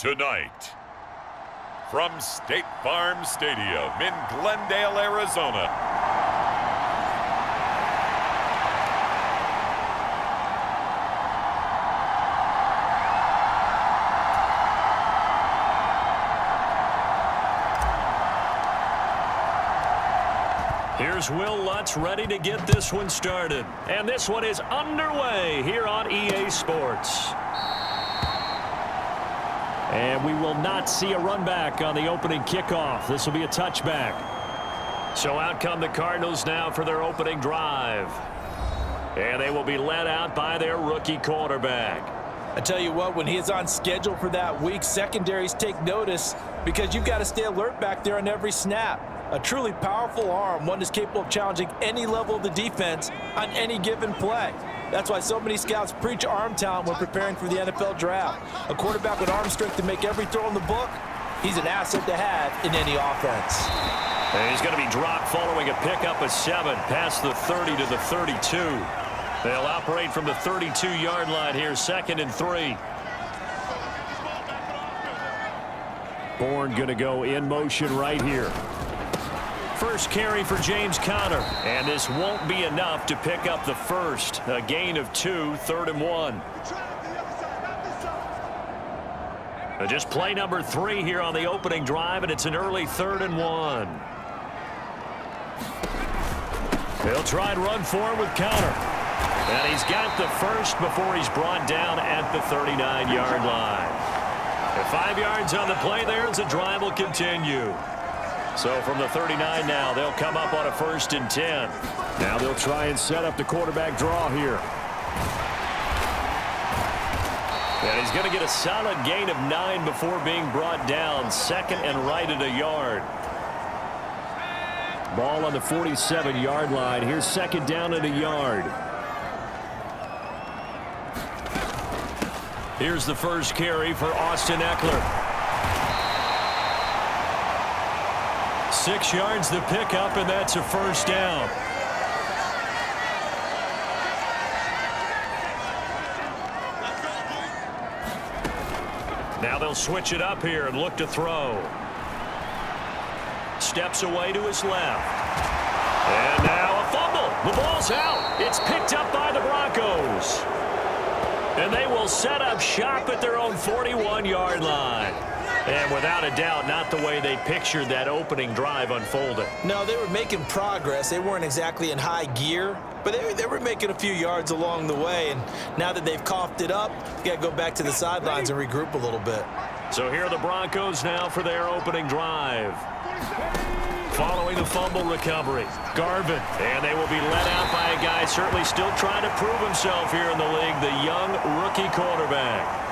Tonight, from State Farm Stadium in Glendale, Arizona, here's Will Lutz ready to get this one started. And this one is underway here on EA Sports. And we will not see a run back on the opening kickoff. This will be a touchback. So out come the Cardinals now for their opening drive. And they will be led out by their rookie quarterback. I tell you what, when he is on schedule for that week, secondaries take notice because you've got to stay alert back there on every snap. A truly powerful arm, one that's capable of challenging any level of the defense on any given play. That's why so many scouts preach arm talent when preparing for the NFL draft. A quarterback with arm strength to make every throw in the book, he's an asset to have in any offense. And he's going to be dropped following a pickup of 7 past the 30 to the 32. They'll operate from the 32-yard line here, 2nd and 3. Bourne going to go in motion right here. First carry for James Conner, and this won't be enough to pick up the first. A gain of 2, 3rd and 1. Just play number 3 here on the opening drive, and it's an early 3rd and 1. He'll try and run forward with Conner. And he's got the first before he's brought down at the 39-yard line. And 5 yards on the play there as the drive will continue. So from the 39 now, they'll come up on a 1st and 10. Now they'll try and set up the quarterback draw here. And he's going to get a solid gain of 9 before being brought down. 2nd and right at a yard. Ball on the 47-yard line. Here's 2nd down at a yard. Here's the first carry for Austin Eckler. 6 yards the pickup, and that's a 1st down. Now they'll switch it up here and look to throw. Steps away to his left. And now a fumble. The ball's out. It's picked up by the Broncos. And they will set up shop at their own 41-yard line. And without a doubt, not the way they pictured that opening drive unfolding. No, they were making progress. They weren't exactly in high gear, but they were making a few yards along the way. And now that they've coughed it up, you got to go back to the sidelines and regroup a little bit. So here are the Broncos now for their opening drive. Following the fumble recovery, Garvin. And they will be let out by a guy certainly still trying to prove himself here in the league, the young rookie quarterback.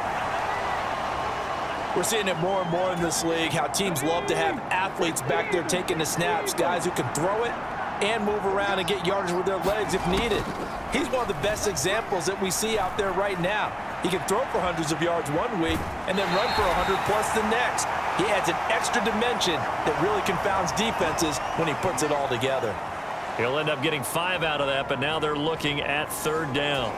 We're seeing it more and more in this league, how teams love to have athletes back there taking the snaps, guys who can throw it and move around and get yardage with their legs if needed. He's one of the best examples that we see out there right now. He can throw for hundreds of yards one week and then run for 100-plus the next. He adds an extra dimension that really confounds defenses when he puts it all together. He'll end up getting 5 out of that, but now they're looking at 3rd down.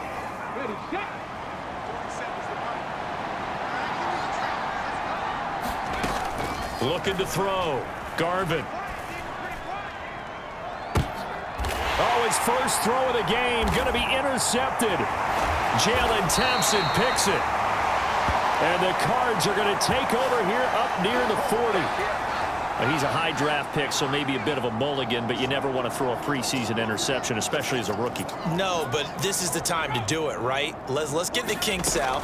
Looking to throw. Garvin. Oh, his first throw of the game going to be intercepted. Jalen Thompson picks it. And the Cards are going to take over here up near the 40. He's a high draft pick, so maybe a bit of a mulligan, but you never want to throw a preseason interception, especially as a rookie. No, but this is the time to do it, right? Let's get the kinks out.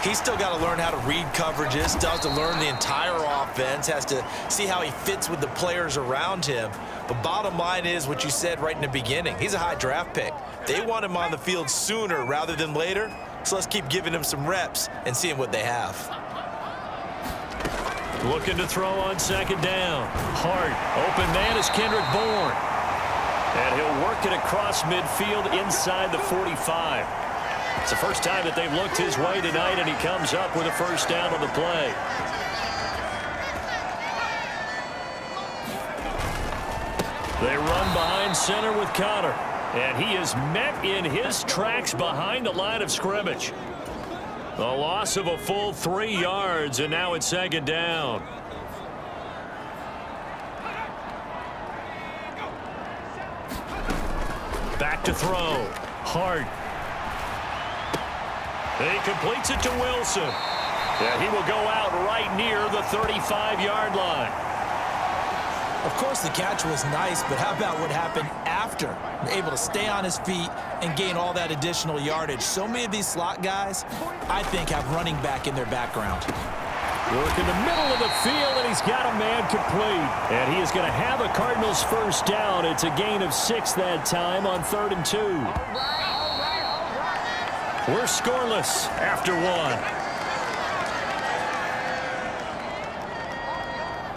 He's still got to learn how to read coverages, still has to learn the entire offense, has to see how he fits with the players around him. But bottom line is what you said right in the beginning. He's a high draft pick. They want him on the field sooner rather than later, so let's keep giving him some reps and seeing what they have. Looking to throw on 2nd down. Hart. Open man is Kendrick Bourne. And he'll work it across midfield inside the 45. It's the first time that they've looked his way tonight, and he comes up with a 1st down on the play. They run behind center with Conner. And he is met in his tracks behind the line of scrimmage. A loss of a full 3 yards, and now it's second down. Back to throw. Hart. He completes it to Wilson. And he will go out right near the 35-yard line. Of course, the catch was nice, but how about what happened after? Able to stay on his feet and gain all that additional yardage. So many of these slot guys, I think, have running back in their background. Work in the middle of the field, and he's got a man complete. And he is going to have a Cardinals first down. It's a gain of 6 that time on 3rd and 2. We're scoreless after 1.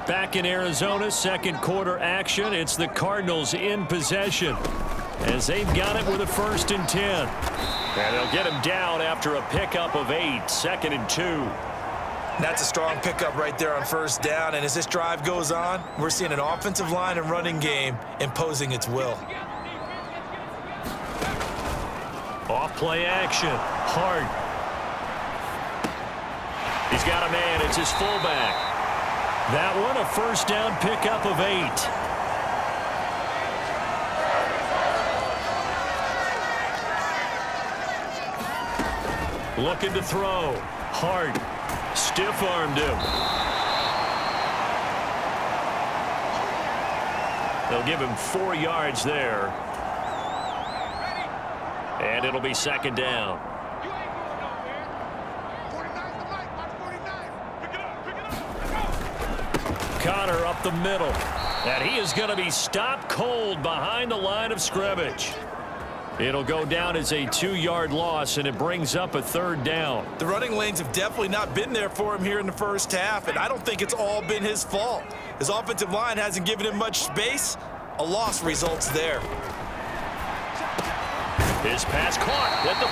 Back in Arizona, second quarter action. It's the Cardinals in possession as they've got it with a 1st and 10. And they'll get him down after a pickup of 8, 2nd and 2. That's a strong pickup right there on 1st down. And as this drive goes on, we're seeing an offensive line and running game imposing its will. Off play action. Hart. He's got a man. It's his fullback. That one, a 1st down pickup of 8. Looking to throw. Hart. Stiff-armed him. They'll give him 4 yards there. And it'll be 2nd down. Connor up the middle. And he is going to be stopped cold behind the line of scrimmage. It'll go down as a 2-yard loss, and it brings up a 3rd down. The running lanes have definitely not been there for him here in the first half, and I don't think it's all been his fault. His offensive line hasn't given him much space. A loss results there. His pass caught at the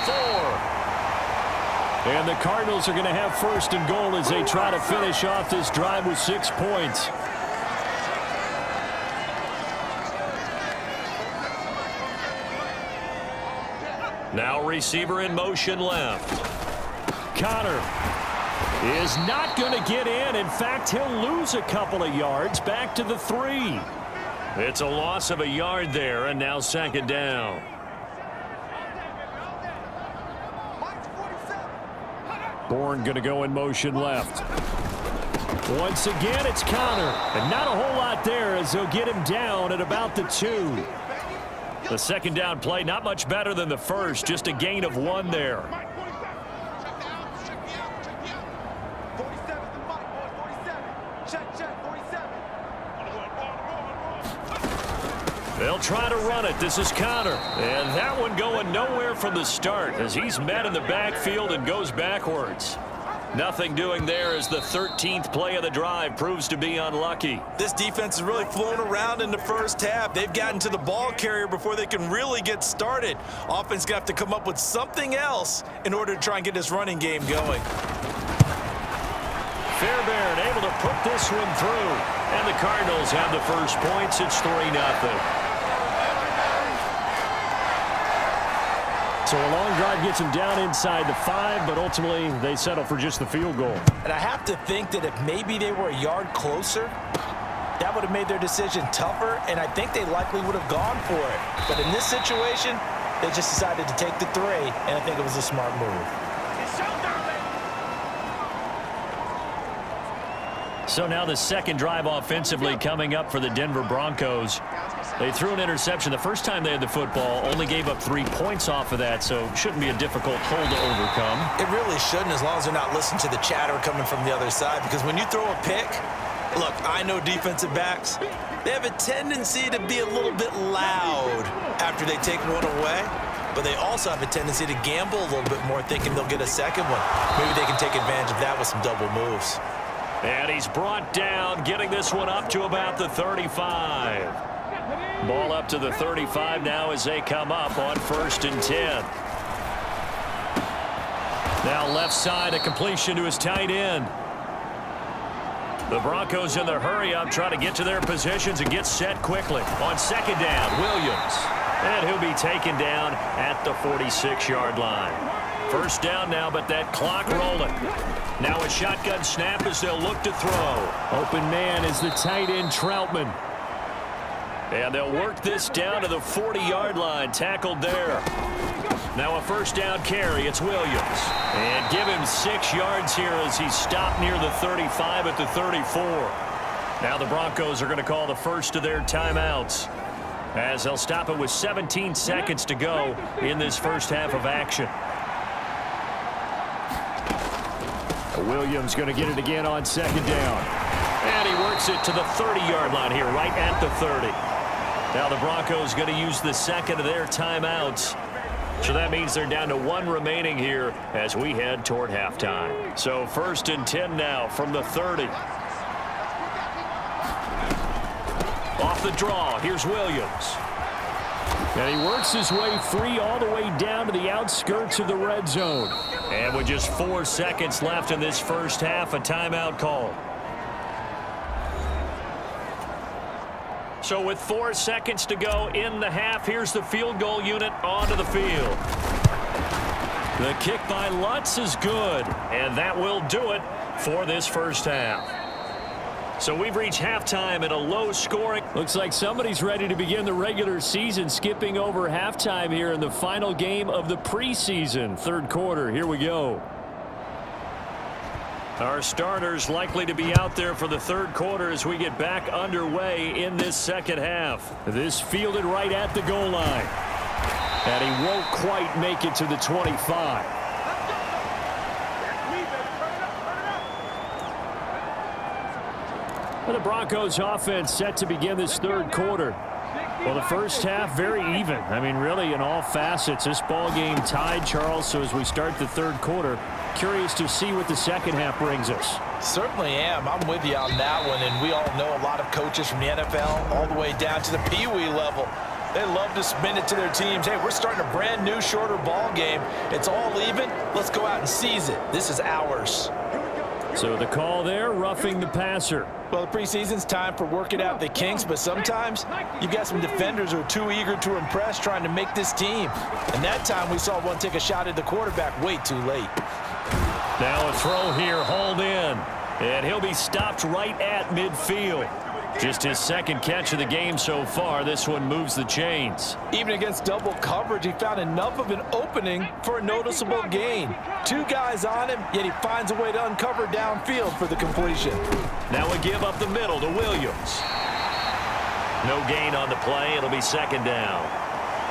4. And the Cardinals are going to have 1st and goal as they try to finish off this drive with 6 points. Now receiver in motion left. Connor is not going to get in. In fact, he'll lose a couple of yards back to the 3. It's a loss of a yard there, and now 2nd down. Bourne going to go in motion left. Once again, it's Connor. And not a whole lot there as they'll get him down at about the 2. The 2nd down play, not much better than the first, just a gain of 1 there. They'll try to run it. This is Connor. And that one going nowhere from the start as he's met in the backfield and goes backwards. Nothing doing there as the 13th play of the drive proves to be unlucky. This defense has really flown around in the first half. They've gotten to the ball carrier before they can really get started. Offense going to have to come up with something else in order to try and get this running game going. Fairbairn able to put this one through. And the Cardinals have the first points. It's 3-0. So a long drive gets them down inside the 5, but ultimately they settle for just the field goal. And I have to think that if maybe they were a yard closer, that would have made their decision tougher, and I think they likely would have gone for it. But in this situation, they just decided to take the 3, and I think it was a smart move. So now the 2nd drive offensively coming up for the Denver Broncos. They threw an interception the first time they had the football, only gave up 3 points off of that, so shouldn't be a difficult hole to overcome. It really shouldn't, as long as they're not listening to the chatter coming from the other side, because when you throw a pick, look, I know defensive backs, they have a tendency to be a little bit loud after they take one away, but they also have a tendency to gamble a little bit more, thinking they'll get a second one. Maybe they can take advantage of that with some double moves. And he's brought down, getting this one up to about the 35. Ball up to the 35 now as they come up on 1st and 10. Now left side, a completion to his tight end. The Broncos in the hurry-up try to get to their positions and get set quickly. On 2nd down, Williams. And he'll be taken down at the 46-yard line. First down now, but that clock rolling. Now a shotgun snap as they'll look to throw. Open man is the tight end Troutman. And they'll work this down to the 40-yard line, tackled there. Now a first down carry, it's Williams. And give him 6 yards here as he stopped near the 35 at the 34. Now the Broncos are going to call the first of their timeouts, as they'll stop it with 17 seconds to go in this first half of action. Williams going to get it again on second down. And he works it to the 30-yard line here, right at the 30. Now the Broncos going to use the second of their timeouts. So that means they're down to 1 remaining here as we head toward halftime. So 1st and 10 now from the 30. Off the draw, here's Williams. And he works his way free all the way down to the outskirts of the red zone. And with just 4 seconds left in this first half, a timeout call. So with 4 seconds to go in the half, here's the field goal unit onto the field. The kick by Lutz is good, and that will do it for this first half. So we've reached halftime at a low scoring. Looks like somebody's ready to begin the regular season, skipping over halftime here in the final game of the preseason. Third quarter, here we go. Our starters likely to be out there for the third quarter as we get back underway in this second half. This fielded right at the goal line. And he won't quite make it to the 25. And the Broncos offense set to begin this third quarter. Well, the first half very even. I mean, really in all facets. This ball game tied, Charles. So as we start the third quarter, curious to see what the second half brings us. Certainly am. I'm with you on that one. And we all know a lot of coaches from the NFL all the way down to the Pee-wee level. They love to spin it to their teams. Hey, we're starting a brand new, shorter ball game. It's all even. Let's go out and seize it. This is ours. So the call there, roughing the passer. Well, the preseason's time for working out the kinks, but sometimes you've got some defenders who are too eager to impress trying to make this team. And that time we saw one take a shot at the quarterback way too late. Now a throw here, hauled in. And he'll be stopped right at midfield. Just his second catch of the game so far. This one moves the chains. Even against double coverage, he found enough of an opening for a noticeable gain. 2 guys on him, yet he finds a way to uncover downfield for the completion. Now a give up the middle to Williams. No gain on the play. It'll be second down.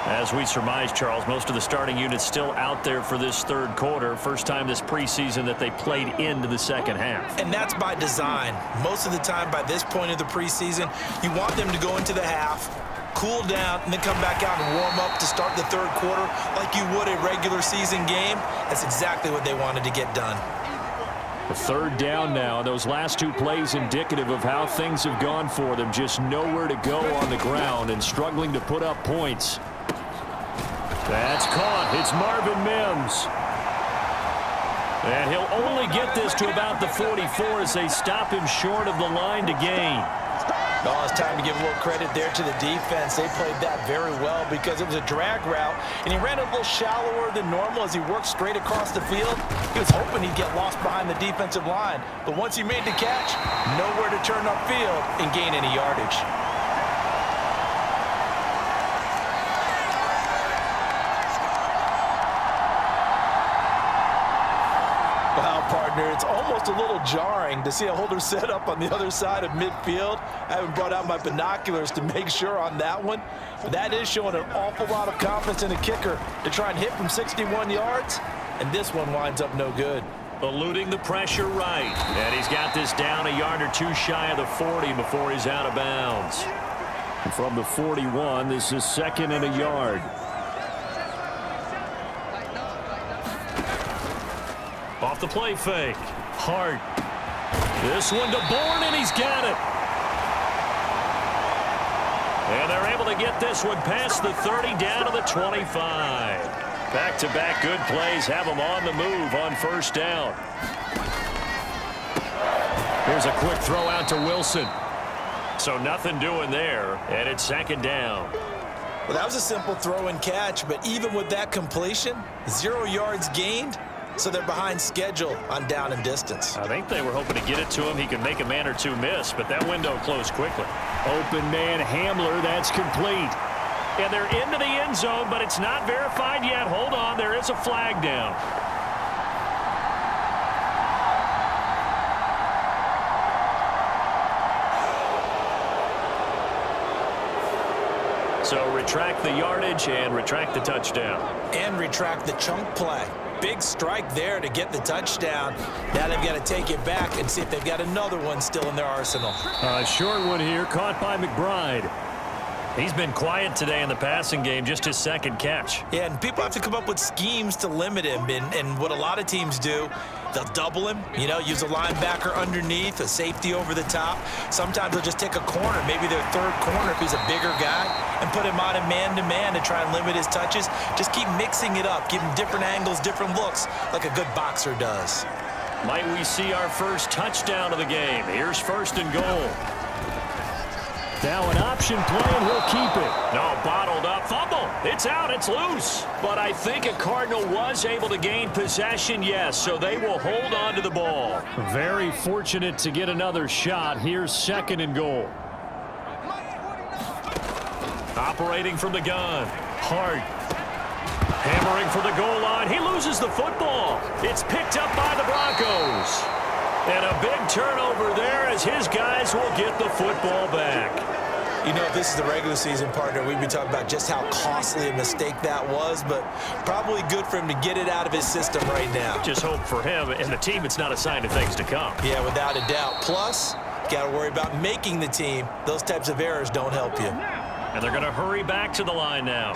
As we surmise, Charles, most of the starting unit's still out there for this third quarter. First time this preseason that they played into the second half. And that's by design. Most of the time by this point of the preseason, you want them to go into the half, cool down, and then come back out and warm up to start the third quarter like you would a regular season game. That's exactly what they wanted to get done. A third down now. Those last 2 plays indicative of how things have gone for them. Just nowhere to go on the ground and struggling to put up points. That's caught. It's Marvin Mims. And he'll only get this to about the 44 as they stop him short of the line to gain. Oh, it's time to give a little credit there to the defense. They played that very well because it was a drag route, and he ran a little shallower than normal as he worked straight across the field. He was hoping he'd get lost behind the defensive line, but once he made the catch, nowhere to turn upfield and gain any yardage. Wow, partner, it's almost a little jarring to see a holder set up on the other side of midfield. I haven't brought out my binoculars to make sure on that one. But that is showing an awful lot of confidence in the kicker to try and hit from 61 yards. And this one winds up no good. Eluding the pressure right. And he's got this down a yard or 2 shy of the 40 before he's out of bounds. And from the 41, this is 2nd and a yard. Off the play fake. Hart. This one to Bourne, and he's got it. And they're able to get this one past the 30 down to the 25. Back-to-back good plays have them on the move on first down. Here's a quick throw out to Wilson. So nothing doing there, and it's second down. Well, that was a simple throw and catch, but even with that completion, 0 yards gained, so they're behind schedule on down and distance. I think they were hoping to get it to him. He could make a man or two miss, but that window closed quickly. Open man Hamler, that's complete. And they're into the end zone, but it's not verified yet. Hold on, there is a flag down. So retract the yardage and retract the touchdown. And retract the chunk play. Big strike there to get the touchdown. Now they've got to take it back and see if they've got another one still in their arsenal. A short one here, caught by McBride. He's been quiet today in the passing game, just his second catch. Yeah, and people have to come up with schemes to limit him. And what a lot of teams do, they'll double him, use a linebacker underneath, a safety over the top. Sometimes they'll just take a corner, maybe their third corner if he's a bigger guy, and put him on a man-to-man to try and limit his touches. Just keep mixing it up, give him different angles, different looks, like a good boxer does. Might we see our first touchdown of the game? Here's 1st and goal. Now an option play, and he'll keep it. No, bottled up. Fumble. It's out. It's loose. But I think a Cardinal was able to gain possession, yes, so they will hold on to the ball. Very fortunate to get another shot. Here's 2nd and goal. Operating from the gun. Hart. Hammering for the goal line. He loses the football. It's picked up by the Broncos. And a big turnover there as his guys will get the football back. If this is the regular season, partner, we'd be talking about just how costly a mistake that was, but probably good for him to get it out of his system right now. Just hope for him and the team it's not a sign of things to come. Yeah, without a doubt. Plus, got to worry about making the team. Those types of errors don't help you. And they're going to hurry back to the line now.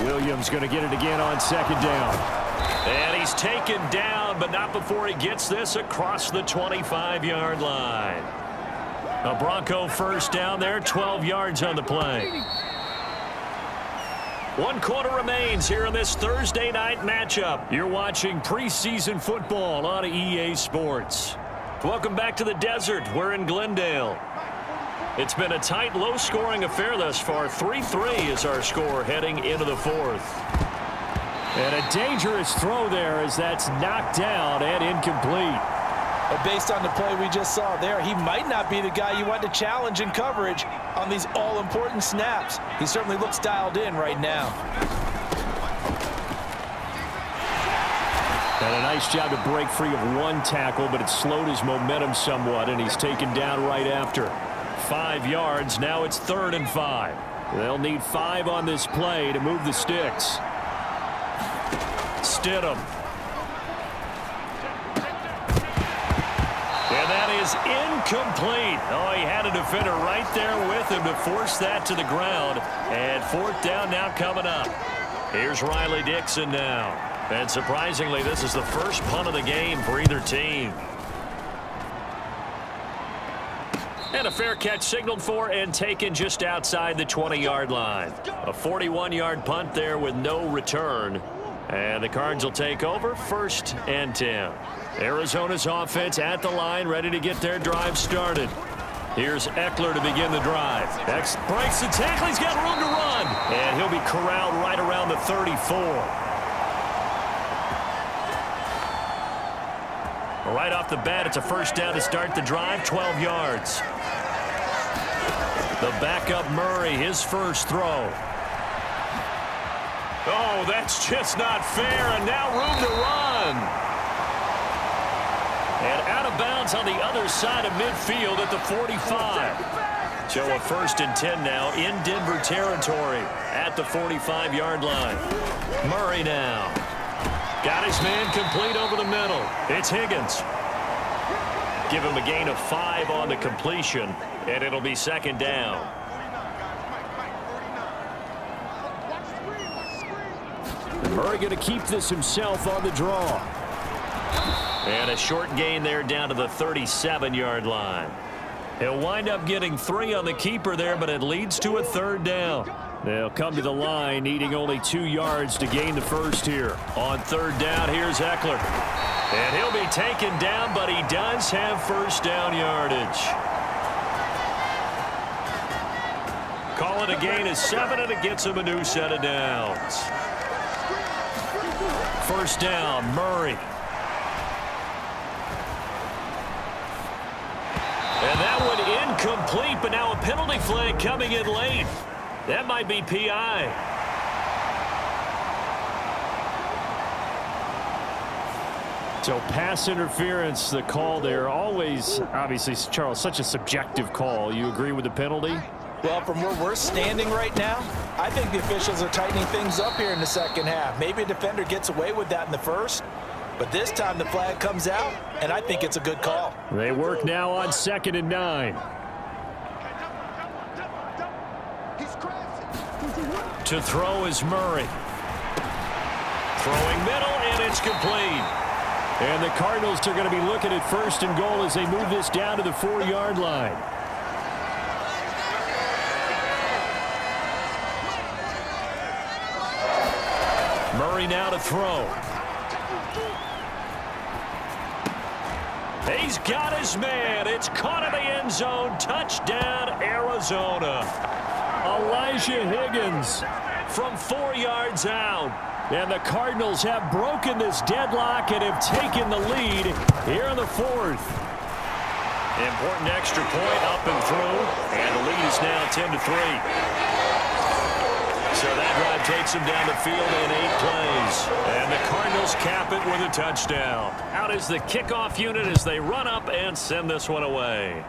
Williams going to get it again on 2nd down. And he's taken down, but not before he gets this across the 25-yard line. A Bronco 1st down there, 12 yards on the play. 1 quarter remains here in this Thursday night matchup. You're watching preseason football on EA Sports. Welcome back to the desert. We're in Glendale. It's been a tight, low-scoring affair thus far. 3-3 is our score heading into the 4th. And a dangerous throw there as that's knocked down and incomplete. But based on the play we just saw there, he might not be the guy you want to challenge in coverage on these all-important snaps. He certainly looks dialed in right now. And a nice job to break free of 1 tackle, but it slowed his momentum somewhat, and he's taken down right after. 5 yards, now it's 3rd and 5. They'll need 5 on this play to move the sticks. Stidham. And that is incomplete. Oh, he had a defender right there with him to force that to the ground. And 4th down now coming up. Here's Riley Dixon now. And surprisingly, this is the first punt of the game for either team. And a fair catch signaled for and taken just outside the 20-yard line. A 41-yard punt there with no return. And the Cards will take over 1st and 10. Arizona's offense at the line, ready to get their drive started. Here's Eckler to begin the drive. X breaks the tackle. He's got room to run. And he'll be corralled right around the 34. Right off the bat, it's a 1st down to start the drive, 12 yards. The backup Murray, his first throw. Oh, that's just not fair, and now room to run. And out of bounds on the other side of midfield at the 45. So a 1st and 10 now in Denver territory at the 45-yard line. Murray now. Got his man complete over the middle. It's Higgins. Give him a gain of 5 on the completion, and it'll be 2nd down. Murray going to keep this himself on the draw. And a short gain there down to the 37-yard line. He'll wind up getting 3 on the keeper there, but it leads to a 3rd down. They'll come to the line, needing only 2 yards to gain the first here. On 3rd down, here's Eckler. And he'll be taken down, but he does have 1st down yardage. Calling calling a gain of 7, and it gets him a new set of downs. First down, Murray. And that one incomplete, but now a penalty flag coming in late. That might be PI. So pass interference, the call there. Always, obviously, Charles, such a subjective call. You agree with the penalty? Well, from where we're standing right now, I think the officials are tightening things up here in the second half. Maybe a defender gets away with that in the first, but this time the flag comes out, and I think it's a good call. They work now on 2nd and 9. To throw is Murray. Throwing middle, and it's complete. And the Cardinals are going to be looking at 1st and goal as they move this down to the 4-yard line. Murray now to throw. He's got his man. It's caught in the end zone. Touchdown, Arizona. Elijah Higgins from 4 yards out. And the Cardinals have broken this deadlock and have taken the lead here in the 4th. Important extra point up and through. And the lead is now 10-3. So that drive takes him down the field in 8 plays. And the Cardinals cap it with a touchdown. Out is the kickoff unit as they run up and send this one away.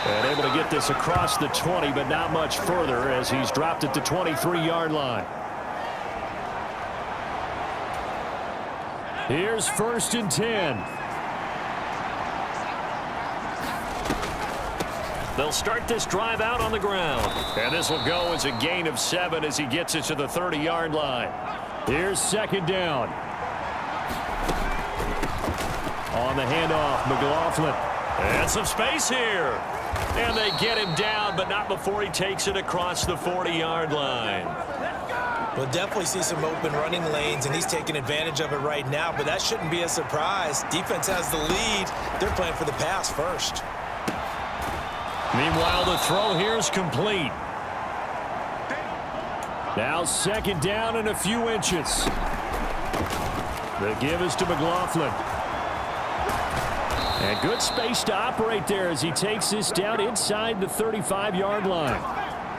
And able to get this across the 20, but not much further as he's dropped at the 23-yard line. Here's 1st and 10. They'll start this drive out on the ground. And this will go as a gain of 7 as he gets it to the 30-yard line. Here's 2nd down. On the handoff, McLaughlin. And some space here. And they get him down, but not before he takes it across the 40-yard line. We'll definitely see some open running lanes, and he's taking advantage of it right now, but that shouldn't be a surprise. Defense has the lead. They're playing for the pass first. Meanwhile, the throw here is complete. Now 2nd down and a few inches. The give is to McLaughlin. And good space to operate there as he takes this down inside the 35-yard line.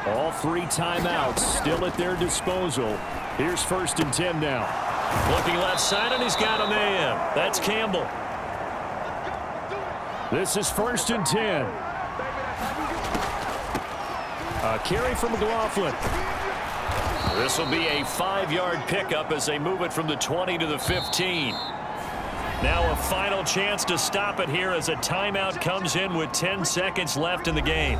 All 3 timeouts still at their disposal. Here's 1st and 10 now. Looking left side, and he's got a man. That's Campbell. This is 1st and 10. A carry from McLaughlin. This will be a 5-yard pickup as they move it from the 20 to the 15. Now a final chance to stop it here as a timeout comes in with 10 seconds left in the game.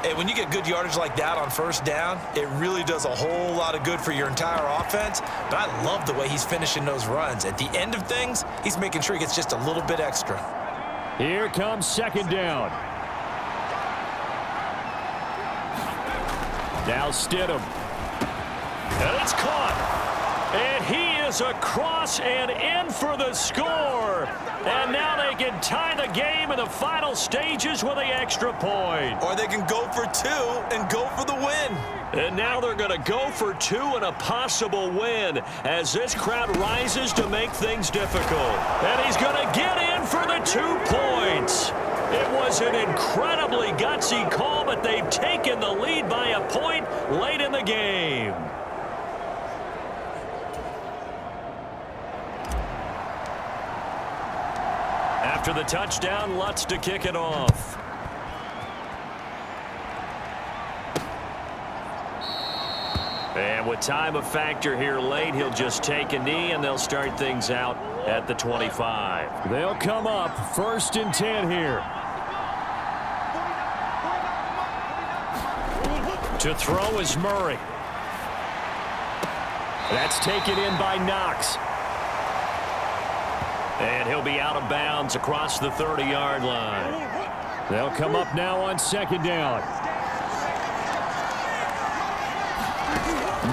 Hey, when you get good yardage like that on 1st down, it really does a whole lot of good for your entire offense. But I love the way he's finishing those runs. At the end of things, he's making sure he gets just a little bit extra. Here comes 2nd down. Now Stidham. And it's caught. And he is across and in for the score. And now they can tie the game in the final stages with the extra point. Or they can go for 2 and go for the win. And now they're going to go for 2 and a possible win as this crowd rises to make things difficult. And he's going to get in for the 2 points. It was an incredibly gutsy call, but they've taken the lead by a point late in the game. After the touchdown, Lutz to kick it off. And with time a factor here late, he'll just take a knee, and they'll start things out at the 25. They'll come up 1st and 10 here. To throw is Murray. That's taken in by Knox. And he'll be out of bounds across the 30-yard line. They'll come up now on 2nd down.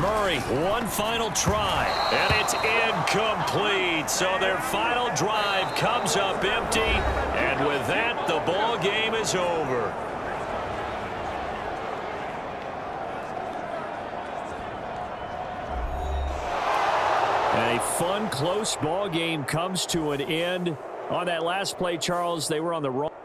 Murray, one final try, and it's incomplete. So their final drive comes up empty, and with that, the ball game is over. A fun, close ball game comes to an end. On that last play, Charles, they were on the wrong